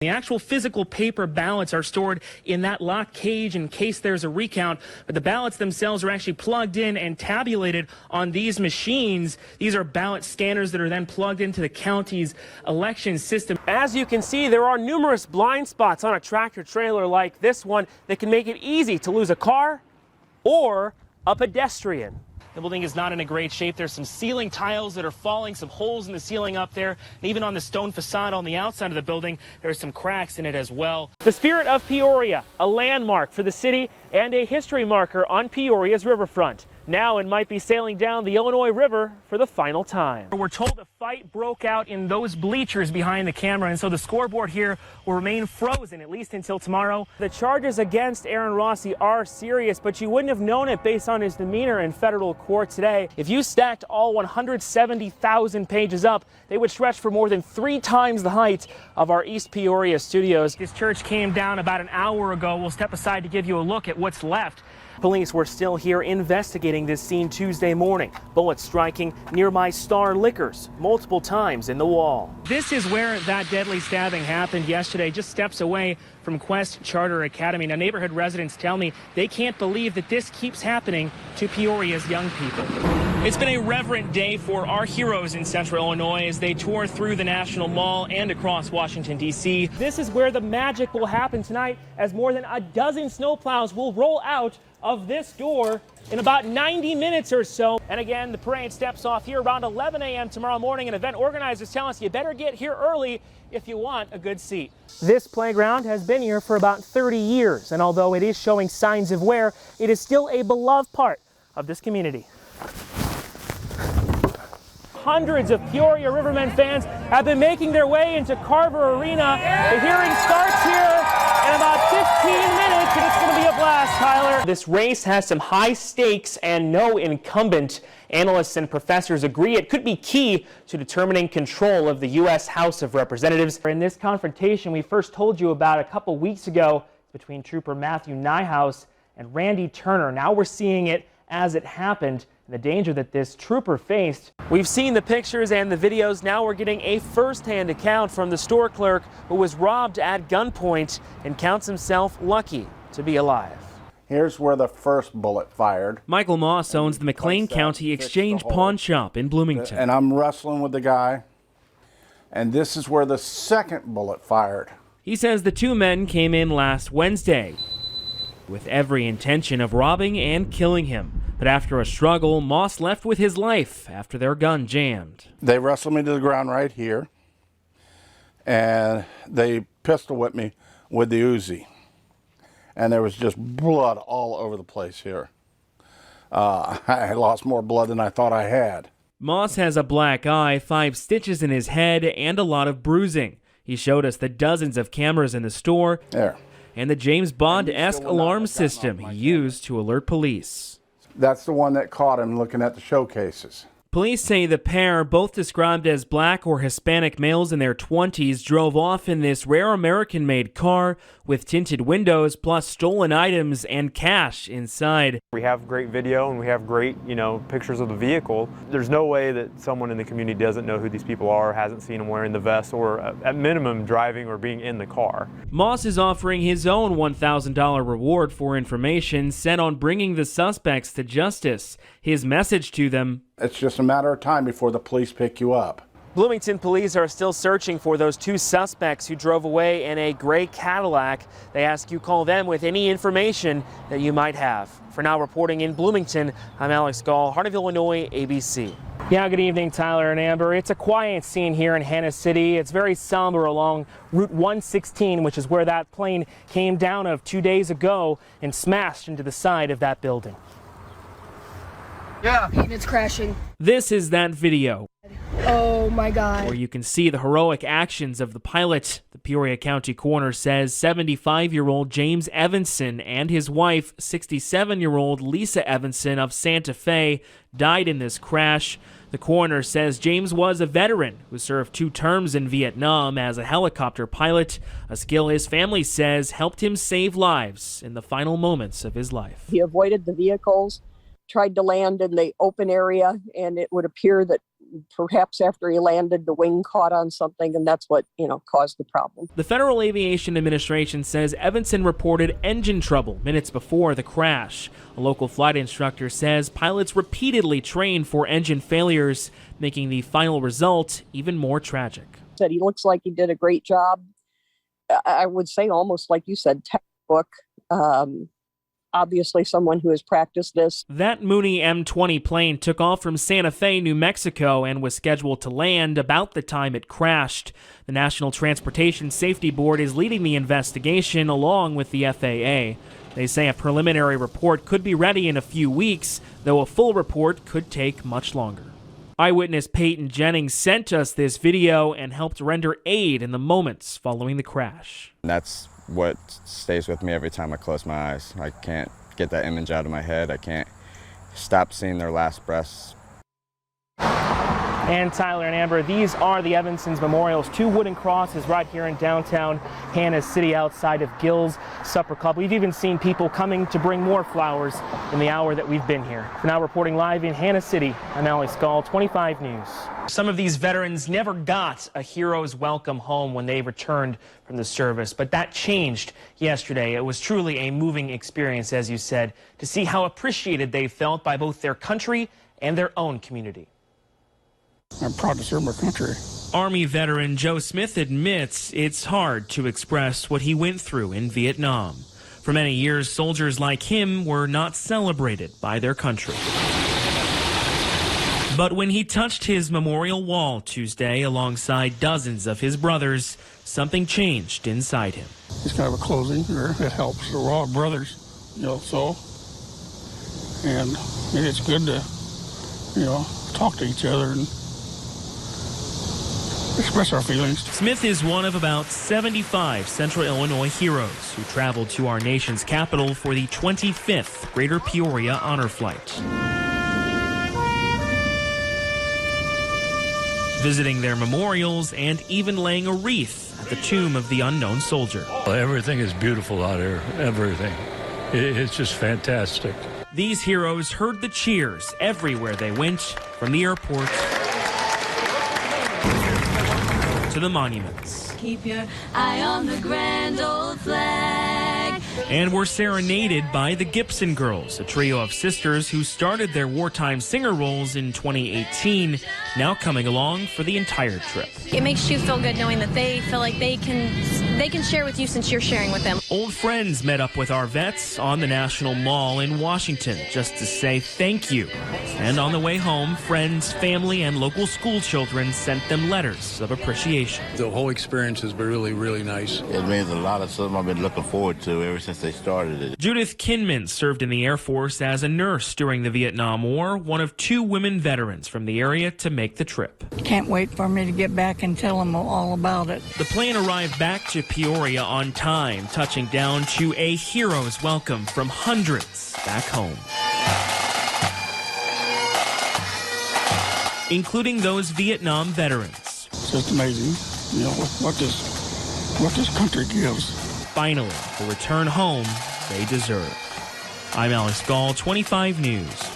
The actual physical paper ballots are stored in that locked cage in case there's a recount, but the ballots themselves are actually plugged in and tabulated on these machines. These are ballot scanners that are then plugged into the county's election system. As you can see, there are numerous blind spots on a tractor trailer like this one that can make it easy to lose a car or a pedestrian. The building is not in a great shape. There's some ceiling tiles that are falling, some holes in the ceiling up there. And even on the stone facade on the outside of the building, there's some cracks in it as well. The Spirit of Peoria, a landmark for the city and a history marker on Peoria's riverfront. Now it might be sailing down the Illinois River for the final time. We're told a fight broke out in those bleachers behind the camera, and so the scoreboard here will remain frozen at least until tomorrow. The charges against Aaron Rossi are serious, but you wouldn't have known it based on his demeanor in federal court today. If you stacked all 170,000 pages up, they would stretch for more than 3 times the height of our East Peoria studios. This church came down about an hour ago. We'll step aside to give you a look at what's left. Police were still here investigating this scene Tuesday morning. Bullets striking nearby Star Liquors multiple times in the wall. This is where that deadly stabbing happened yesterday, just steps away from Quest Charter Academy. Now, neighborhood residents tell me they can't believe that this keeps happening to Peoria's young people. It's been a reverent day for our heroes in Central Illinois as they tour through the National Mall and across Washington, D.C. This is where the magic will happen tonight, as more than a dozen snowplows will roll out of this door in about 90 minutes or so. And again, the parade steps off here around 11 a.m. tomorrow morning, and event organizers tell us you better get here early if you want a good seat. This playground has been here for about 30 years, and although it is showing signs of wear, it is still a beloved part of this community. Hundreds of Peoria Rivermen fans have been making their way into Carver Arena. The hearing starts here in about 15 minutes, and it's going to be a blast, Tyler. This race has some high stakes and no incumbent. Analysts and professors agree it could be key to determining control of the U.S. House of Representatives. In this confrontation we first told you about a couple weeks ago between Trooper Matthew Nyhouse and Randy Turner. Now we're seeing it as it happened, and the danger that this trooper faced. We've seen the pictures and the videos. Now we're getting a first-hand account from the store clerk who was robbed at gunpoint and counts himself lucky to be alive. Here's where the first bullet fired. Michael Moss owns the McLean County Exchange Pawn Shop in Bloomington. And I'm wrestling with the guy, and this is where the second bullet fired. He says the 2 men came in last Wednesday with every intention of robbing and killing him. But after a struggle, Moss left with his life after their gun jammed. They wrestled me to the ground right here, and they pistol whipped me with the Uzi. And there was just blood all over the place here. I lost more blood than I thought I had. Moss has a black eye, 5 stitches in his head, and a lot of bruising. He showed us the dozens of cameras in the store There. and the James Bond-esque alarm system he used to alert police. That's the one that caught him looking at the showcases. Police say the pair, both described as black or Hispanic males in their 20s, drove off in this rare American-made car with tinted windows plus stolen items and cash inside. We have great video and we have great, pictures of the vehicle. There's no way that someone in the community doesn't know who these people are, hasn't seen them wearing the vest, or at minimum driving or being in the car. Moss is offering his own $1,000 reward for information set on bringing the suspects to justice. His message to them: It's just a matter of time before the police pick you up. Bloomington police are still searching for those 2 suspects who drove away in a gray Cadillac. They ask you call them with any information that you might have. For now, reporting in Bloomington, I'm Alex Gaul, Heart of Illinois, ABC. Yeah, good evening, Tyler and Amber. It's a quiet scene here in Hannah City. It's very somber along Route 116, which is where that plane came down of 2 days ago and smashed into the side of that building. Yeah. And it's crashing. This is that video. Oh my God. Where you can see the heroic actions of the pilot. The Peoria County coroner says 75-year-old James Evanson and his wife, 67-year-old Lisa Evanson of Santa Fe, died in this crash. The coroner says James was a veteran who served 2 terms in Vietnam as a helicopter pilot, a skill his family says helped him save lives in the final moments of his life. He avoided the vehicles, tried to land in the open area, and it would appear that perhaps after he landed, the wing caught on something, and that's what, caused the problem. The Federal Aviation Administration says Evanson reported engine trouble minutes before the crash. A local flight instructor says pilots repeatedly trained for engine failures, making the final result even more tragic. Said he looks like he did a great job. I would say almost like you said, textbook. Obviously someone who has practiced this. That Mooney M20 plane took off from Santa Fe, New Mexico, and was scheduled to land about the time it crashed. The National Transportation Safety Board is leading the investigation along with the FAA. They say a preliminary report could be ready in a few weeks, though a full report could take much longer. Eyewitness Peyton Jennings sent us this video and helped render aid in the moments following the crash. That's what stays with me every time I close my eyes. I can't get that image out of my head. I can't stop seeing their last breaths. And Tyler and Amber, these are the Evanson's memorials. 2 wooden crosses right here in downtown Hannah City outside of Gill's Supper Club. We've even seen people coming to bring more flowers in the hour that we've been here. For now, reporting live in Hannah City, I'm Alex Gaul, 25 News. Some of these veterans never got a hero's welcome home when they returned from the service, but that changed yesterday. It was truly a moving experience, as you said, to see how appreciated they felt by both their country and their own community. I'm proud to serve my country. Army veteran Joe Smith admits it's hard to express what he went through in Vietnam. For many years, soldiers like him were not celebrated by their country. But when he touched his memorial wall Tuesday alongside dozens of his brothers, something changed inside him. It's kind of a closing here. It helps. We're all brothers, so. And it's good to, talk to each other and express our feelings. Smith is one of about 75 Central Illinois heroes who traveled to our nation's capital for the 25th Greater Peoria Honor Flight. Visiting their memorials and even laying a wreath at the tomb of the unknown soldier. Everything is beautiful out here, everything. It's just fantastic. These heroes heard the cheers everywhere they went, from the airport to the monuments. Keep your eye on the grand old flag. And were serenaded by the Gibson Girls, a trio of sisters who started their wartime singer roles in 2018, now coming along for the entire trip. It makes you feel good knowing that they feel like they can share with you since you're sharing with them. Old friends met up with our vets on the National Mall in Washington just to say thank you. And on the way home, friends, family, and local school children sent them letters of appreciation. The whole experience has been really, really nice. It means a lot of something I've been looking forward to ever since they started it. Judith Kinman served in the Air Force as a nurse during the Vietnam War, one of 2 women veterans from the area to make the trip. Can't wait for me to get back and tell them all about it. The plane arrived back to Peoria on time, touching down to a hero's welcome from hundreds back home, including those Vietnam veterans. It's just amazing, what this country gives. Finally, the return home they deserve. I'm Alex Gaul, 25 News.